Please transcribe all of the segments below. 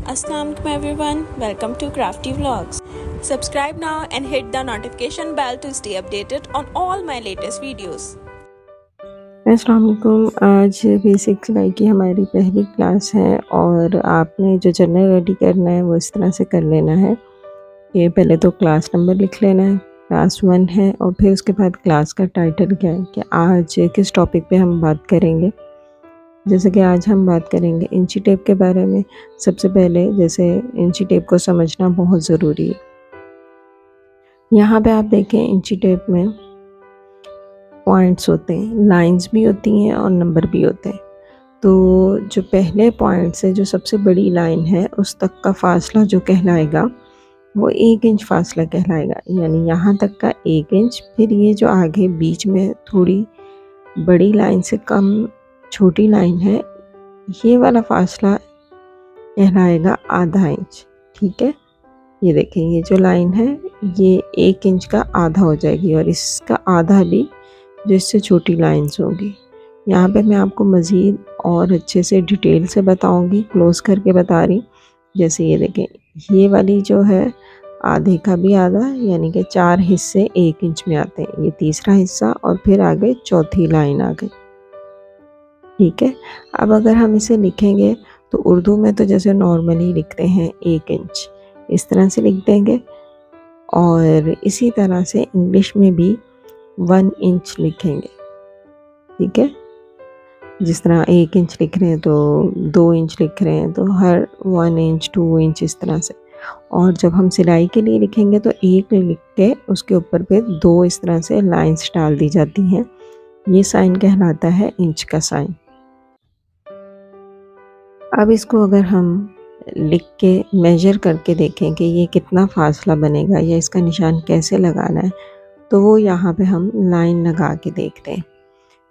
Assalamualaikum everyone, welcome to Crafty Vlogs. Subscribe now and hit the notification bell to stay updated on all my latest videos. अस्सलाम वालेकुम। आज basic सिलाई की हमारी पहली class है और आपने जो जर्नल रेडी करना है वो इस तरह से कर लेना है कि पहले तो क्लास नंबर लिख लेना है, क्लास 1 है और फिर उसके बाद क्लास का टाइटल क्या है कि आज किस टॉपिक पे हम बात करेंगे। जैसे कि आज हम बात करेंगे इंची टेप के बारे में। सबसे पहले जैसे इंची टेप को समझना बहुत ज़रूरी है। यहाँ पे आप देखें इंची टेप में पॉइंट्स होते हैं, लाइंस भी होती हैं और नंबर भी होते हैं। तो जो पहले पॉइंट से जो सबसे बड़ी लाइन है उस तक का फासला जो कहलाएगा वो 1 इंच फासला कहलाएगा, यानी यहाँ तक का 1 इंच। फिर ये जो आगे बीच में थोड़ी बड़ी लाइन से कम छोटी लाइन है, ये वाला फासला कहलाएगा आधा इंच। ठीक है, ये देखें ये जो लाइन है ये 1 इंच का आधा हो जाएगी और इसका आधा भी जो इससे छोटी लाइंस होगी। यहाँ पे मैं आपको मज़ीद और अच्छे से डिटेल से बताऊँगी, क्लोज करके बता रही। जैसे ये देखें ये वाली जो है आधे का भी आधा, यानी कि 4 हिस्से 1 इंच में आते हैं। ये तीसरा हिस्सा और फिर आगे चौथी लाइन आ गई। ठीक है, अब अगर हम इसे लिखेंगे तो उर्दू में तो जैसे नॉर्मली लिखते हैं 1 इंच, इस तरह से लिख देंगे और इसी तरह से इंग्लिश में भी 1 इंच लिखेंगे। ठीक है, जिस तरह 1 इंच लिख रहे हैं तो 2 इंच लिख रहे हैं तो हर 1 इंच 2 इंच इस तरह से। और जब हम सिलाई के लिए लिखेंगे तो 1 लिख के उसके ऊपर पे 2 इस तरह से लाइंस डाल दी जाती हैं। ये साइन कहलाता है इंच का साइन। अब इसको अगर हम लिख के मेजर करके देखें कि ये कितना फासला बनेगा या इसका निशान कैसे लगाना है, तो वो यहाँ पे हम लाइन लगा के देखते हैं।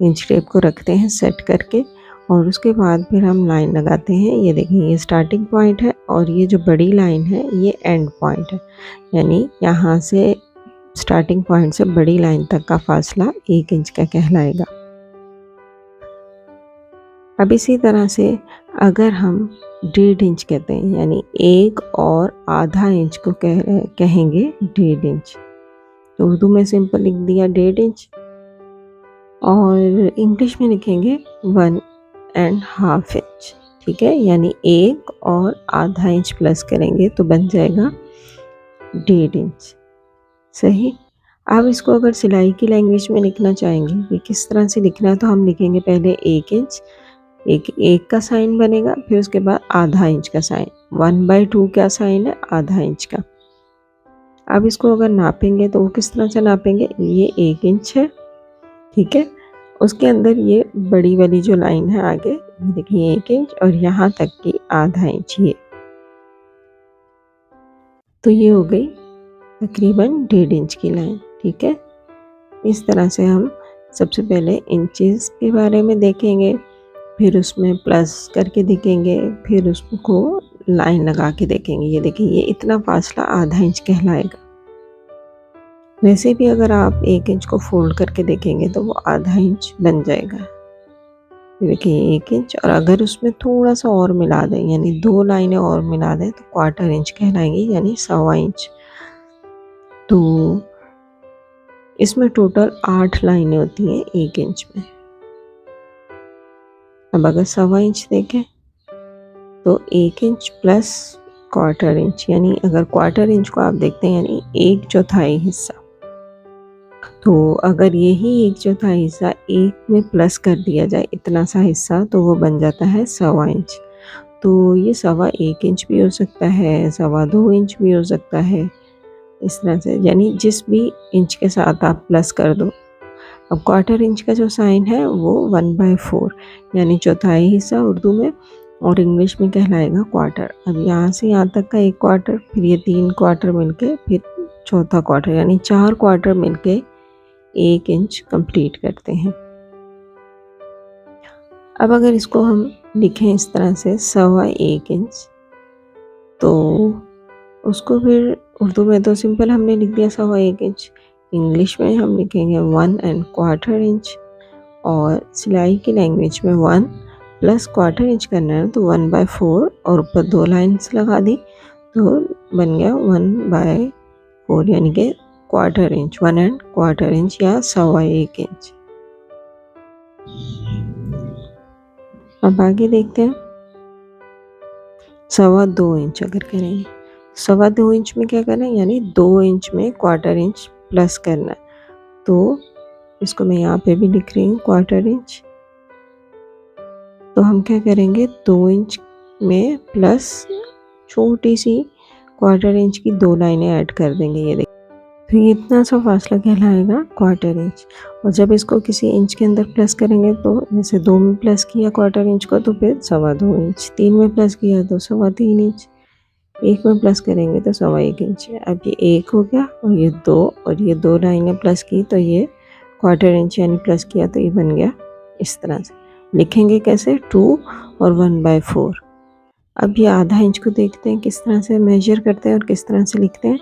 इंच टेप को रखते हैं सेट करके और उसके बाद फिर हम लाइन लगाते हैं। ये देखें ये स्टार्टिंग पॉइंट है और ये जो बड़ी लाइन है ये एंड पॉइंट है, यानी यहाँ से स्टार्टिंग पॉइंट से बड़ी लाइन तक का फासला 1 इंच का कहलाएगा। अब इसी तरह से अगर हम 1.5 इंच कहते हैं, यानी 1 और आधा इंच को कहेंगे 1.5 इंच, तो उर्दू में सिंपल लिख दिया 1.5 इंच और इंग्लिश में लिखेंगे 1.5 इंच। ठीक है, यानी 1 और आधा इंच प्लस करेंगे तो बन जाएगा 1.5 इंच। सही। अब इसको अगर सिलाई की लैंग्वेज में लिखना चाहेंगे कि किस तरह से लिखना है, तो हम लिखेंगे पहले 1 इंच, एक का साइन बनेगा, फिर उसके बाद आधा इंच का साइन। 1/2 क्या साइन है? आधा इंच का। अब इसको अगर नापेंगे तो वो किस तरह से नापेंगे? ये 1 इंच है, ठीक है, उसके अंदर ये बड़ी वाली जो लाइन है आगे, ये देखिए 1 इंच और यहाँ तक की आधा इंच, ये तो ये हो गई तकरीबन 1.5 इंच की लाइन। ठीक है, इस तरह से हम सबसे पहले इंचेस के बारे में देखेंगे, फिर उसमें प्लस करके देखेंगे, फिर उसको लाइन लगा के देखेंगे। ये देखिए ये इतना फासला आधा इंच कहलाएगा। वैसे भी अगर आप 1 इंच को फोल्ड करके देखेंगे तो वो आधा इंच बन जाएगा। देखिए 1 इंच, और अगर उसमें थोड़ा सा और मिला दें, यानी 2 लाइनें और मिला दें तो 1/4 इंच कहलाएंगी, यानी 1.25 इंच। तो इसमें टोटल 8 लाइनें होती हैं 1 इंच में। अब अगर 1.25 इंच देखें तो 1 इंच प्लस 1/4 इंच, यानी अगर 1/4 इंच को आप देखते हैं यानी 1/4 हिस्सा, तो अगर यही 1/4 हिस्सा 1 में प्लस कर दिया जाए इतना सा हिस्सा, तो वो बन जाता है 1.25 इंच। तो ये 1.25 इंच भी हो सकता है, 2.25 इंच भी हो सकता है, इस तरह से, यानी जिस भी इंच के साथ आप प्लस कर दो। अब 1/4 इंच का जो साइन है वो 1/4, यानी चौथाई हिस्सा उर्दू में, और इंग्लिश में कहलाएगा क्वार्टर। अब यहाँ से यहाँ तक का 1 क्वार्टर, फिर ये 3 क्वार्टर मिलके फिर चौथा क्वार्टर, यानी 4 क्वार्टर मिलके 1 इंच कंप्लीट करते हैं। अब अगर इसको हम लिखें इस तरह से 1.25 इंच, तो उसको फिर उर्दू में तो सिंपल हमने लिख दिया 1.25 इंच, इंग्लिश में हम लिखेंगे 1 1/4 इंच और सिलाई की लैंग्वेज में 1 प्लस क्वार्टर इंच करना है तो 1/4 और ऊपर 2 लाइन्स लगा दी तो बन गया 1/4 यानी कि क्वार्टर इंच, 1¼ इंच या 1.25 इंच। अब आगे देखते हैं 2.25 इंच अगर करेंगे 2.25 इंच में क्या करना है यानी 2 इंच में क्वार्टर इंच प्लस करना है, तो इसको मैं यहाँ पे भी लिख रही हूँ क्वार्टर इंच। तो हम क्या करेंगे 2 इंच में प्लस छोटी सी क्वार्टर इंच की 2 लाइनें ऐड कर देंगे, ये देखिए तो ये इतना सा फासला कहलाएगा क्वार्टर इंच। और जब इसको किसी इंच के अंदर प्लस करेंगे तो जैसे 2 में प्लस किया क्वार्टर इंच को तो फिर 2.25 इंच, 3 में प्लस किया तो 3.25 इंच, 1 में प्लस करेंगे तो 1.25 इंच। अब ये 1 हो गया और ये 2 और ये 2 लाइनें प्लस की तो ये क्वार्टर इंच यानी प्लस किया तो ये बन गया इस तरह से। लिखेंगे कैसे 2 और 1/4। अब ये आधा इंच को देखते हैं किस तरह से मेजर करते हैं और किस तरह से लिखते हैं।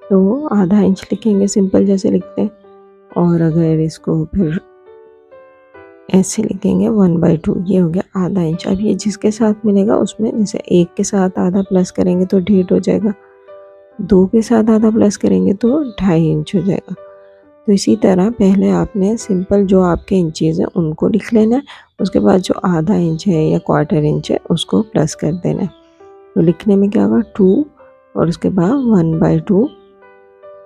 तो आधा इंच लिखेंगे सिंपल जैसे लिखते हैं, और अगर इसको फिर ऐसे लिखेंगे 1/2, ये हो गया आधा इंच। अब ये जिसके साथ मिलेगा उसमें जैसे 1 के साथ आधा प्लस करेंगे तो 1.5 हो जाएगा, 2 के साथ आधा प्लस करेंगे तो 2.5 इंच हो जाएगा। तो इसी तरह पहले आपने सिंपल जो आपके इंचेस हैं उनको लिख लेना है, उसके बाद जो आधा इंच है या क्वार्टर इंच है उसको प्लस कर देना है। तो लिखने में क्या होगा 2 और उसके बाद 1/2,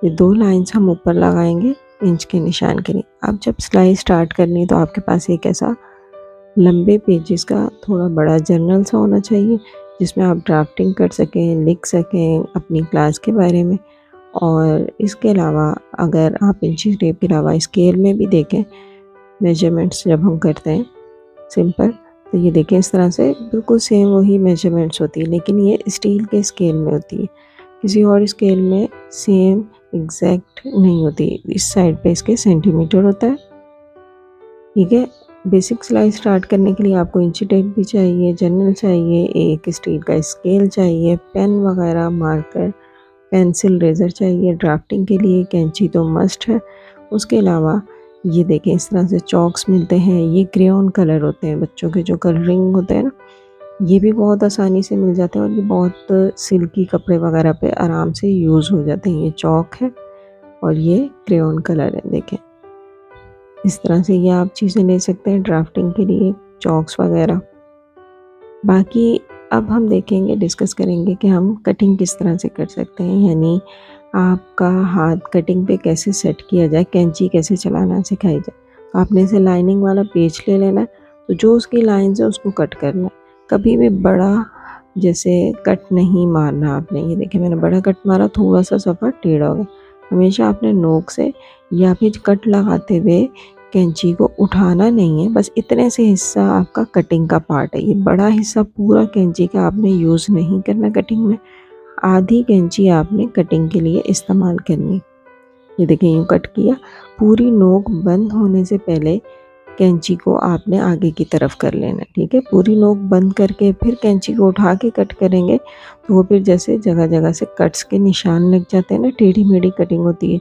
ये 2 लाइन्स हम ऊपर लगाएंगे इंच के निशान के लिए। अब जब सिलाई स्टार्ट करनी तो आपके पास एक ऐसा लंबे पेजेस का थोड़ा बड़ा जर्नल सा होना चाहिए जिसमें आप ड्राफ्टिंग कर सकें, लिख सकें अपनी क्लास के बारे में। और इसके अलावा अगर आप इंची टेप के अलावा स्केल में भी देखें मेजरमेंट्स जब हम करते हैं सिंपल, तो ये देखें इस तरह से बिल्कुल सेम वही मेजरमेंट्स होती है, लेकिन ये स्टील के स्केल में होती है, किसी और स्केल में सेम एग्जैक्ट नहीं होती। इस साइड पे इसके सेंटीमीटर होता है, ठीक है। बेसिक सिलाई स्टार्ट करने के लिए आपको इंची टेप भी चाहिए, जर्नल चाहिए, एक स्टील का स्केल चाहिए, पेन वगैरह, मार्कर, पेंसिल, रेज़र चाहिए, ड्राफ्टिंग के लिए कैंची तो मस्ट है। उसके अलावा ये देखें इस तरह से चॉक्स मिलते हैं, ये क्रेयॉन कलर होते हैं, बच्चों के जो कलरिंग होते हैं ना, ये भी बहुत आसानी से मिल जाते हैं और ये बहुत सिल्की कपड़े वगैरह पे आराम से यूज़ हो जाते हैं। ये चॉक है और ये क्रेयॉन कलर है, देखें इस तरह से ये आप चीज़ें ले सकते हैं ड्राफ्टिंग के लिए, चॉक्स वगैरह। बाकी अब हम देखेंगे, डिस्कस करेंगे कि हम कटिंग किस तरह से कर सकते हैं, यानी आपका हाथ कटिंग पे कैसे सेट किया जाए, कैंची कैसे चलाना सिखाई जाए। तो आपने इसे लाइनिंग वाला पेज ले लेना है, तो जो उसकी लाइंस है उसको कट करना है। कभी भी बड़ा जैसे कट नहीं मारना आपने, ये देखिए मैंने बड़ा कट मारा, थोड़ा सा सफ़ा टेढ़ा हो गया। हमेशा आपने नोक से या फिर कट लगाते हुए कैंची को उठाना नहीं है, बस इतने से हिस्सा आपका कटिंग का पार्ट है। ये बड़ा हिस्सा पूरा कैंची का आपने यूज़ नहीं करना कटिंग में, आधी कैंची आपने कटिंग के लिए इस्तेमाल करनी। ये देखिए यूँ कट किया, पूरी नोक बंद होने से पहले कैंची को आपने आगे की तरफ कर लेना, ठीक है। पूरी नोक बंद करके फिर कैंची को उठा के कट करेंगे तो वो फिर जैसे जगह जगह से कट्स के निशान लग जाते हैं ना, टेढ़ी मेढ़ी कटिंग होती है,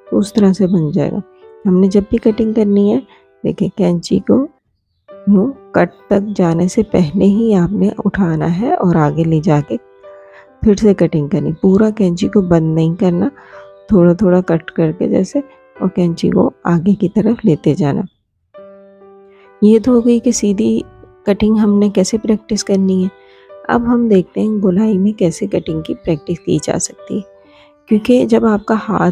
तो उस तरह से बन जाएगा। हमने जब भी कटिंग करनी है, देखिए कैंची को यूँ कट तक जाने से पहले ही आपने उठाना है और आगे ले जाके फिर से कटिंग करनी। पूरा कैंची को बंद नहीं करना, थोड़ा थोड़ा कट करके जैसे, और कैंची को आगे की तरफ लेते जाना। ये तो हो गई कि सीधी कटिंग हमने कैसे प्रैक्टिस करनी है। अब हम देखते हैं गोलाई में कैसे कटिंग की प्रैक्टिस की जा सकती है, क्योंकि जब आपका हाथ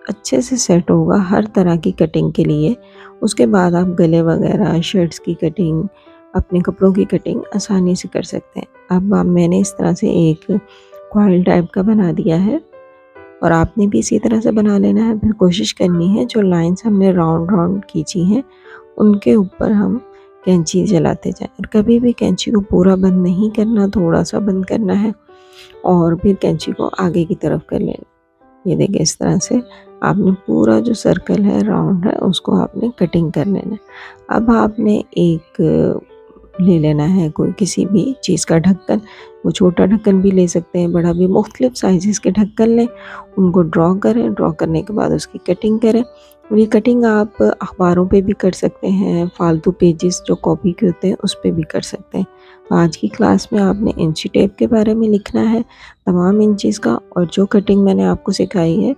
अच्छे से सेट होगा हर तरह की कटिंग के लिए, उसके बाद आप गले वगैरह, शर्ट्स की कटिंग, अपने कपड़ों की कटिंग आसानी से कर सकते हैं। अब मैंने इस तरह से एक कॉइल टाइप का बना दिया है और आपने भी इसी तरह से बना लेना है। फिर कोशिश करनी है जो लाइंस हमने राउंड राउंड खींची हैं उनके ऊपर हम कैंची चलाते जाएं, और कभी भी कैंची को पूरा बंद नहीं करना, थोड़ा सा बंद करना है और फिर कैंची को आगे की तरफ कर लेना। ये देखिए इस तरह से आपने पूरा जो सर्कल है, राउंड है, उसको आपने कटिंग कर लेना। अब आपने एक ले लेना है कोई किसी भी चीज़ का ढक्कन, वो छोटा ढक्कन भी ले सकते हैं, बड़ा भी, मुख्तलिफ साइज़ के ढक्कन लें, उनको ड्रॉ करें, ड्रॉ करने के बाद उसकी कटिंग करें। ये कटिंग आप अखबारों पे भी कर सकते हैं, फालतू पेजेस जो कॉपी के होते हैं उस पे भी कर सकते हैं। तो आज की क्लास में आपने इंची टेप के बारे में लिखना है, तमाम इंचेस का, और जो कटिंग मैंने आपको सिखाई है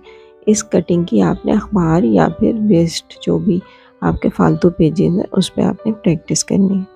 इस कटिंग की आपने अखबार या फिर वेस्ट जो भी आपके फालतू पेजेस हैं उस पे आपने प्रैक्टिस करनी है।